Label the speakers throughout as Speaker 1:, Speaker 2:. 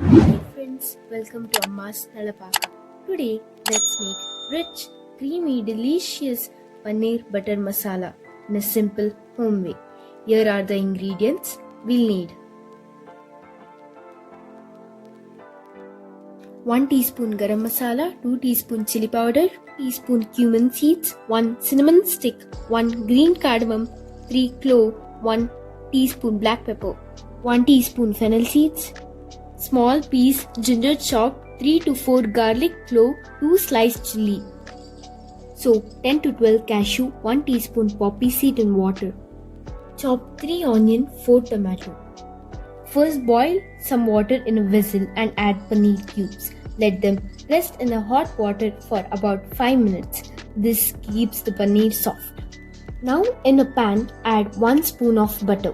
Speaker 1: Hi friends, welcome to Amma's snalapaka. Today, let's make rich, creamy, delicious paneer butter masala in a simple home way. Here are the ingredients we'll need. 1 teaspoon garam masala, 2 teaspoon chili powder, 2 teaspoon cumin seeds, 1 cinnamon stick, 1 green cardamom, 3 clove, 1 teaspoon black pepper, 1 teaspoon fennel seeds, small piece ginger chopped, 3 to 4 garlic clove, 2 sliced chili. Soak 10 to 12 cashew, 1 teaspoon poppy seed in water. Chop 3 onion, 4 tomato. First boil some water in a vessel and add paneer cubes. Let them rest in a hot water for about 5 minutes. This keeps the paneer soft. Now in a pan add 1 spoon of butter.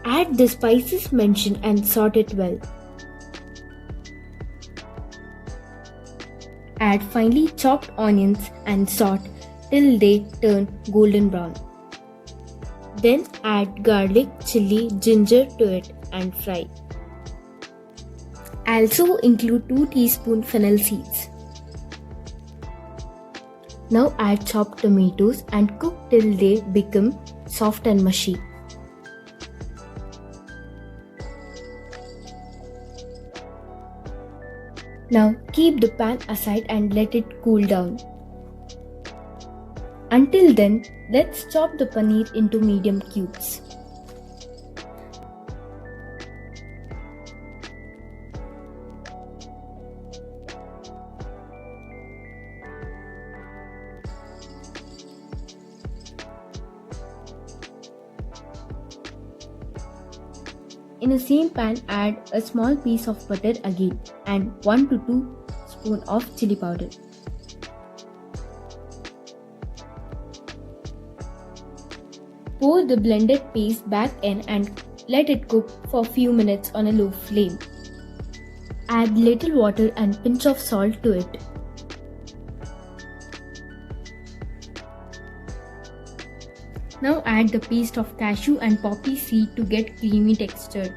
Speaker 1: Add the spices mentioned and saute it well. Add finely chopped onions and saute till they turn golden brown. Then add garlic, chili, ginger to it and fry. Also include 2 teaspoon fennel seeds. Now add chopped tomatoes and cook till they become soft and mushy. Now keep the pan aside and let it cool down. Until then, let's chop the paneer into medium cubes. In the same pan, add a small piece of butter again and 1 to 2 spoons of chili powder. Pour the blended paste back in and let it cook for a few minutes on a low flame. Add little water and pinch of salt to it. Now add the paste of cashew and poppy seed to get creamy texture.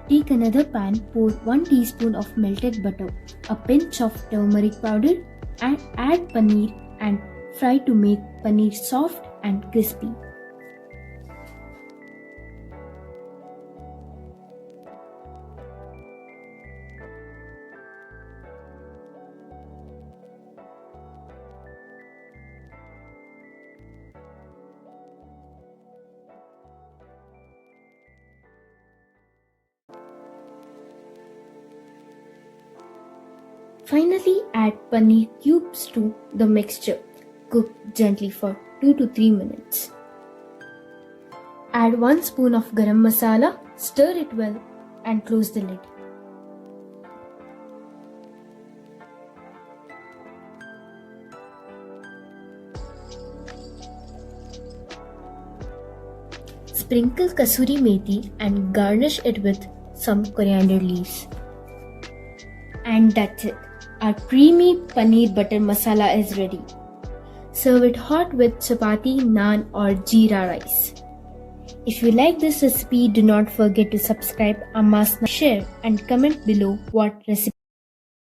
Speaker 1: Take another pan, pour 1 teaspoon of melted butter, a pinch of turmeric powder and add paneer and fry to make paneer soft and crispy. Finally, add paneer cubes to the mixture. Cook gently for 2 to 3 minutes. Add 1 spoon of garam masala, stir it well and close the lid. Sprinkle kasuri methi and garnish it with some coriander leaves. And that's it. Our creamy paneer butter masala is ready. Serve it hot with chapati, naan or jeera rice. If you like this recipe, do not forget to subscribe, share and comment below what recipe